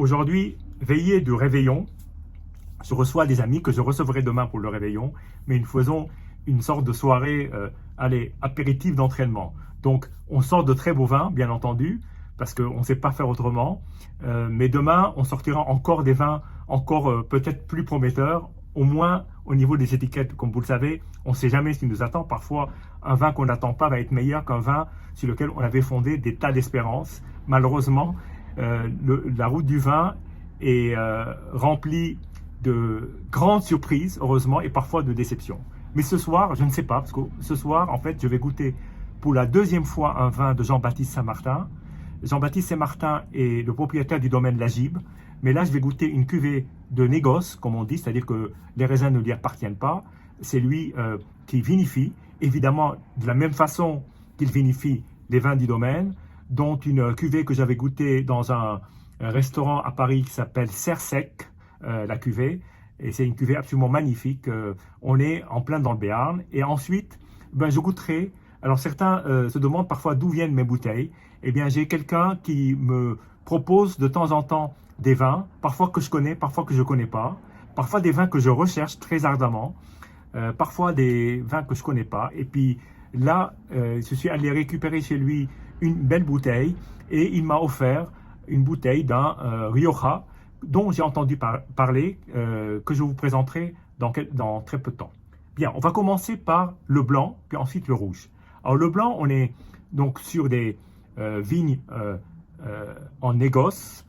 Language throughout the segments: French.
Aujourd'hui, veillée du réveillon, je reçois des amis que je recevrai demain pour le réveillon, mais nous faisons une sorte de soirée, apéritif d'entraînement. Donc, on sort de très beaux vins, bien entendu, parce qu'on ne sait pas faire autrement. Mais demain, on sortira encore des vins encore peut-être plus prometteurs, au moins au niveau des étiquettes. Comme vous le savez, on ne sait jamais ce qui nous attend. Parfois, un vin qu'on n'attend pas va être meilleur qu'un vin sur lequel on avait fondé des tas d'espérances. Malheureusement, la route du vin est remplie de grandes surprises, heureusement, et parfois de déceptions. Mais ce soir, je ne sais pas, parce que ce soir, en fait, je vais goûter pour la deuxième fois un vin de Jean-Baptiste Saint-Martin. Jean-Baptiste Saint-Martin est le propriétaire du domaine La Gibe, mais là, je vais goûter une cuvée de négoce, comme on dit, c'est-à-dire que les raisins ne lui appartiennent pas. C'est lui qui vinifie, évidemment, de la même façon qu'il vinifie les vins du domaine, dont une cuvée que j'avais goûtée dans un restaurant à Paris qui s'appelle Cersec, la cuvée, et c'est une cuvée absolument magnifique. On est en plein dans le Béarn. Et ensuite, je goûterai. Alors certains se demandent parfois d'où viennent mes bouteilles. Eh bien, j'ai quelqu'un qui me propose de temps en temps des vins, parfois que je connais, parfois que je ne connais pas, parfois des vins que je recherche très ardemment, parfois des vins que je ne connais pas. Et puis là, je suis allé récupérer chez lui une belle bouteille et il m'a offert une bouteille d'un Rioja dont j'ai entendu parler, que je vous présenterai dans très peu de temps. Bien, on va commencer par le blanc, puis ensuite le rouge. Alors le blanc, on est donc sur des vignes en négoce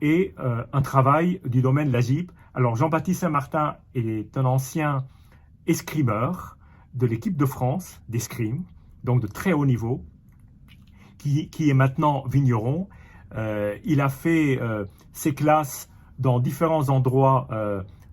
et un travail du domaine La Gibe. Alors Jean-Baptiste Saint-Martin est un ancien escrimeur de l'équipe de France d'escrime, donc de très haut niveau, qui est maintenant vigneron. Il a fait ses classes dans différents endroits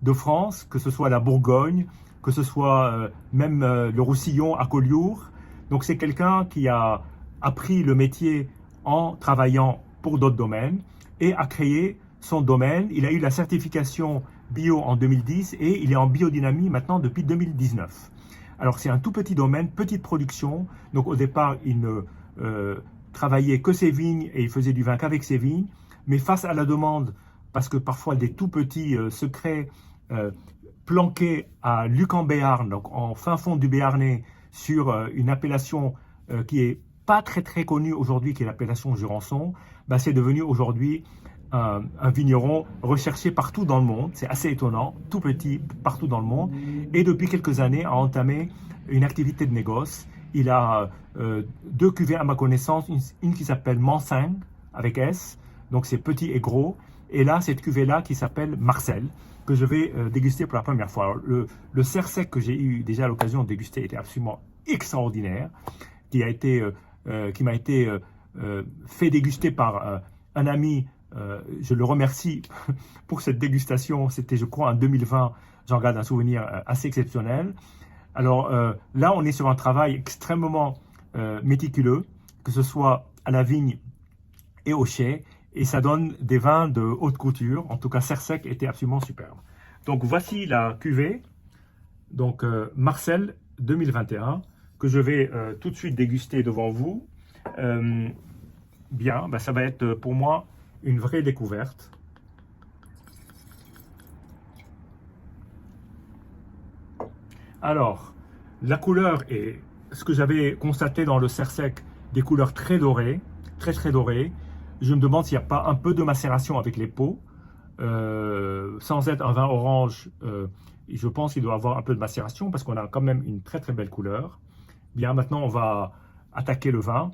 de France, que ce soit la Bourgogne, que ce soit même le Roussillon à Collioure. Donc c'est quelqu'un qui a appris le métier en travaillant pour d'autres domaines et a créé son domaine. Il a eu la certification bio en 2010 et il est en biodynamie maintenant depuis 2019. Alors c'est un tout petit domaine, petite production. Donc au départ, il ne travaillait que ses vignes et il faisait du vin qu'avec ses vignes. Mais face à la demande, parce que parfois des tout petits secrets planqués à Luc-en-Béarn, donc en fin fond du Béarnais, sur une appellation qui est pas très connue aujourd'hui, qui est l'appellation Jurançon, c'est devenu aujourd'hui un vigneron recherché partout dans le monde. C'est assez étonnant, tout petit partout dans le monde, et depuis quelques années a entamé une activité de négoce. Il a deux cuvées à ma connaissance, une qui s'appelle Manseng avec S, donc c'est petit et gros, et là cette cuvée-là qui s'appelle Marcel, que je vais déguster pour la première fois. Alors, le Cersec que j'ai eu déjà l'occasion de déguster était absolument extraordinaire, qui m'a été fait déguster par un ami. Je le remercie pour cette dégustation. C'était, je crois, en 2020. J'en garde un souvenir assez exceptionnel. Alors là, on est sur un travail extrêmement méticuleux, que ce soit à la vigne et au chai, et ça donne des vins de haute couture. En tout cas, Cersec était absolument superbe. Donc voici la cuvée, donc Marcel 2021, que je vais tout de suite déguster devant vous. Bien, ça va être pour moi une vraie découverte. Alors, la couleur est ce que j'avais constaté dans le Cersec, des couleurs très dorées, très dorées. Je me demande s'il n'y a pas un peu de macération avec les peaux. Sans être un vin orange, je pense qu'il doit avoir un peu de macération parce qu'on a quand même une très belle couleur. Bien, maintenant on va attaquer le vin.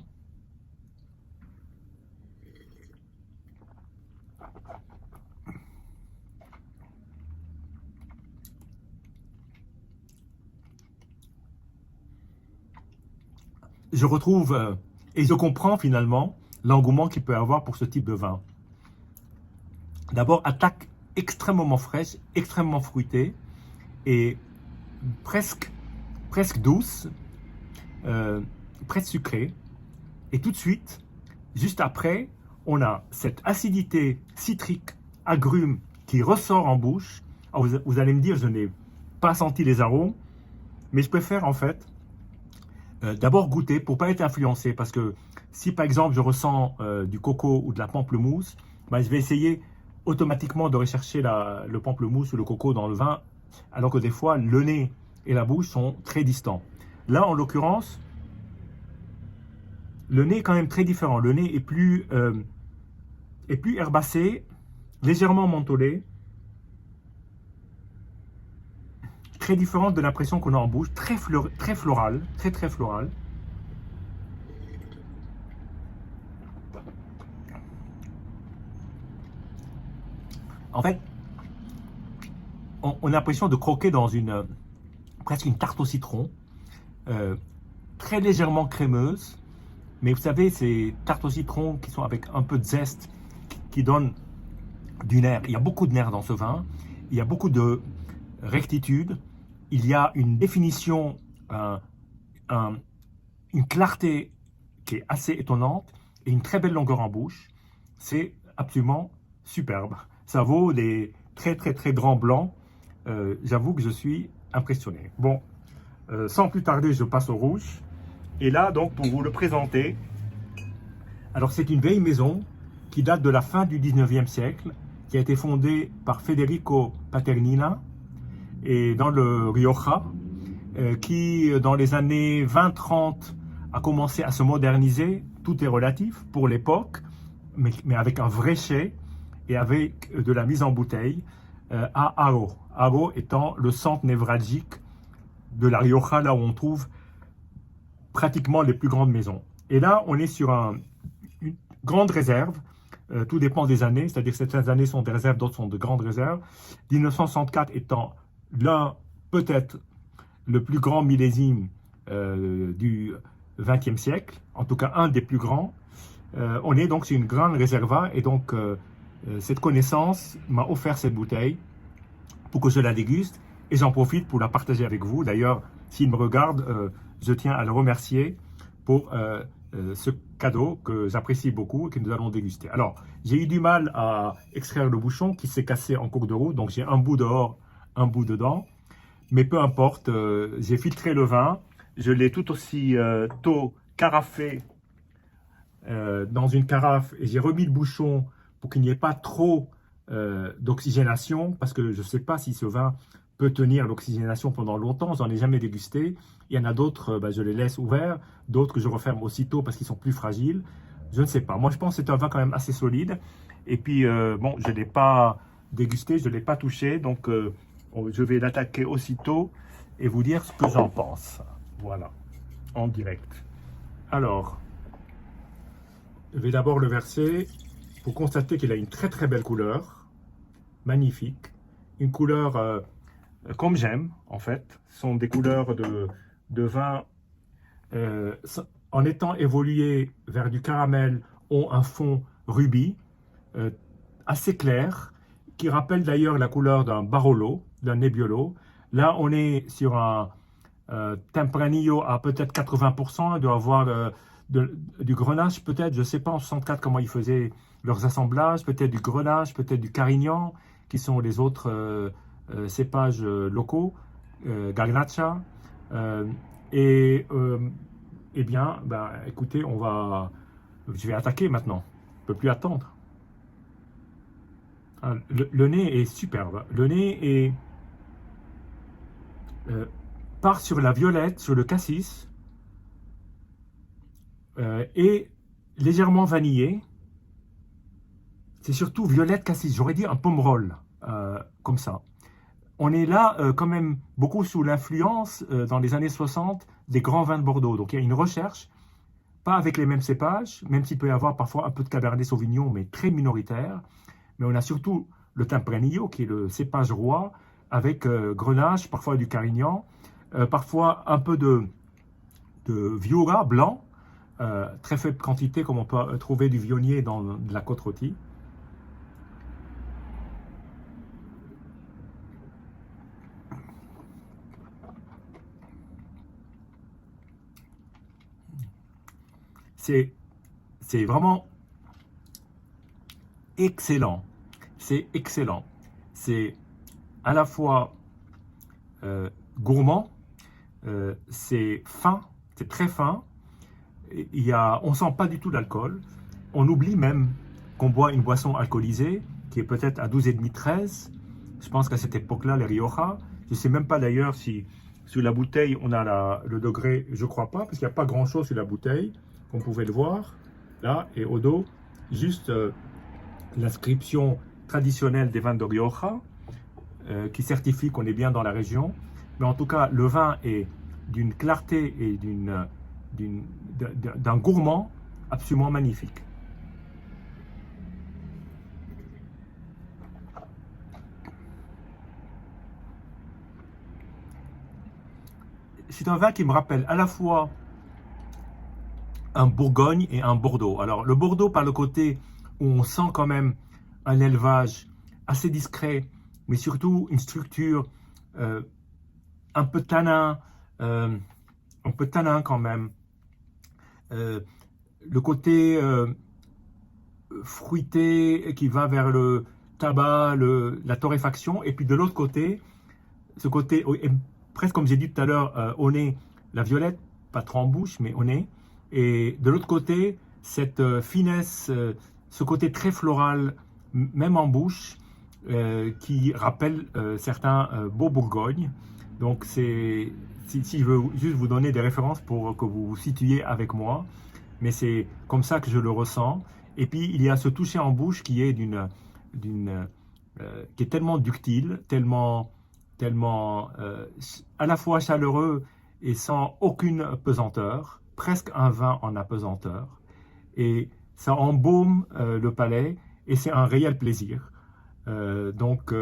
Je retrouve et je comprends finalement l'engouement qu'il peut y avoir pour ce type de vin. D'abord, attaque extrêmement fraîche, extrêmement fruitée et presque douce, presque sucrée. Et tout de suite, juste après, on a cette acidité citrique, agrume qui ressort en bouche. Alors vous allez me dire, je n'ai pas senti les arômes, mais je préfère en fait d'abord goûter pour ne pas être influencé. Parce que si par exemple je ressens du coco ou de la pamplemousse, je vais essayer automatiquement de rechercher le pamplemousse ou le coco dans le vin, alors que des fois, le nez et la bouche sont très distants. Là, en l'occurrence, le nez est quand même très différent. Le nez est plus herbacé, légèrement mentholé, très différente de l'impression qu'on a en bouche, très floral, très floral. En fait, on a l'impression de croquer dans presque une tarte au citron, très légèrement crémeuse. Mais vous savez, ces tartes au citron qui sont avec un peu de zeste, qui donnent du nerf. Il y a beaucoup de nerf dans ce vin, il y a beaucoup de rectitude, il y a une définition, une clarté qui est assez étonnante et une très belle longueur en bouche. C'est absolument superbe. Ça vaut les très grands blancs. J'avoue que je suis impressionné. Bon, sans plus tarder, je passe au rouge. Et là, donc, pour vous le présenter, alors c'est une vieille maison qui date de la fin du 19e siècle, qui a été fondée par Federico Paternina, et dans le Rioja, qui dans les années 20-30 a commencé à se moderniser. Tout est relatif pour l'époque, mais avec un vrai chai et avec de la mise en bouteille à Haro. Haro étant le centre névralgique de la Rioja, là où on trouve pratiquement les plus grandes maisons. Et là, on est sur une grande réserve. Tout dépend des années, c'est-à-dire que certaines années sont des réserves, d'autres sont de grandes réserves. 1964 étant l'un, peut-être, le plus grand millésime du XXe siècle, en tout cas un des plus grands. On est donc sur une grande réserva, et donc cette connaissance m'a offert cette bouteille pour que je la déguste, et j'en profite pour la partager avec vous. D'ailleurs, s'il me regarde, je tiens à le remercier pour ce cadeau que j'apprécie beaucoup et que nous allons déguster. Alors, j'ai eu du mal à extraire le bouchon qui s'est cassé en cours de route, donc j'ai un bout dehors, un bout dedans, mais peu importe, j'ai filtré le vin, je l'ai tout aussi tôt carafé dans une carafe, et j'ai remis le bouchon pour qu'il n'y ait pas trop d'oxygénation, parce que je ne sais pas si ce vin peut tenir l'oxygénation pendant longtemps, je n'en ai jamais dégusté. Il y en a d'autres, je les laisse ouverts, d'autres que je referme aussitôt parce qu'ils sont plus fragiles. Je ne sais pas. Moi, je pense que c'est un vin quand même assez solide. Et puis, bon, je ne l'ai pas dégusté, je ne l'ai pas touché, donc je vais l'attaquer aussitôt et vous dire ce que j'en pense. Voilà, en direct. Alors, je vais d'abord le verser pour constater qu'il a une très belle couleur, magnifique, une couleur comme j'aime, en fait. Ce sont des couleurs de vin en étant évoluées vers du caramel, ont un fond rubis assez clair, qui rappelle d'ailleurs la couleur d'un Barolo, d'un Nebbiolo. Là, on est sur un Tempranillo à peut-être 80%, il doit avoir du Grenache peut-être, je ne sais pas en 64 comment ils faisaient leurs assemblages, peut-être du Grenache, peut-être du Carignan, qui sont les autres cépages locaux, Garnacha, eh bien, écoutez, je vais attaquer maintenant, je ne peux plus attendre. Le nez est superbe, le nez part sur la violette, sur le cassis, et légèrement vanillé. C'est surtout violette cassis, j'aurais dit un pomerol, comme ça. On est là quand même beaucoup sous l'influence, dans les années 60, des grands vins de Bordeaux. Donc il y a une recherche, pas avec les mêmes cépages, même s'il peut y avoir parfois un peu de Cabernet Sauvignon, mais très minoritaire. Mais on a surtout le Tempranillo, qui est le cépage roi, avec Grenache, parfois du Carignan, parfois un peu de Viura blanc, très faible quantité, comme on peut trouver du Viognier dans de la côte rôtie. C'est vraiment excellent. C'est excellent. C'est à la fois gourmand, c'est fin, c'est très fin. On ne sent pas du tout d'alcool. On oublie même qu'on boit une boisson alcoolisée. qui est peut-être à 12,5, 13. Je pense qu'à cette époque-là, les Rioja, je ne sais même pas d'ailleurs si sur la bouteille on a le degré, je ne crois pas, parce qu'il n'y a pas grand-chose sur la bouteille, comme vous pouvez le voir, là, et au dos, juste l'inscription traditionnelle des vins de Rioja, qui certifie qu'on est bien dans la région. Mais en tout cas, le vin est d'une clarté et d'un gourmand absolument magnifique. C'est un vin qui me rappelle à la fois un Bourgogne et un Bordeaux. Alors, le Bordeaux, par le côté où on sent quand même un élevage assez discret, mais surtout une structure un peu tanin quand même. Le côté fruité qui va vers le tabac, la torréfaction, et puis de l'autre côté, ce côté, presque comme j'ai dit tout à l'heure, au nez, la violette, pas trop en bouche, mais au nez, et de l'autre côté, cette finesse, ce côté très floral, même en bouche, qui rappelle certains beaux Bourgognes. Donc, si je veux juste vous donner des références pour que vous vous situiez avec moi, mais c'est comme ça que je le ressens. Et puis, il y a ce toucher en bouche qui est qui est tellement ductile, tellement à la fois chaleureux et sans aucune pesanteur, presque un vin en apesanteur. Et ça embaume le palais et c'est un réel plaisir. Donc,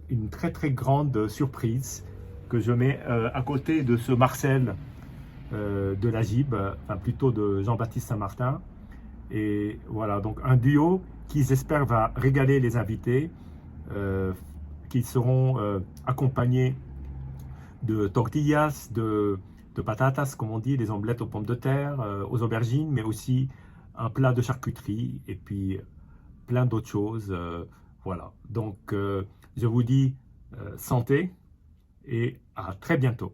une très très grande surprise que je mets à côté de ce Marcel de la Gib, enfin plutôt de Jean-Baptiste Saint-Martin. Et voilà, donc un duo qui j'espère va régaler les invités, qui seront accompagnés de tortillas, de patatas, comme on dit, des omelettes aux pommes de terre, aux aubergines, mais aussi un plat de charcuterie et puis plein d'autres choses. Voilà, donc je vous dis santé et à très bientôt.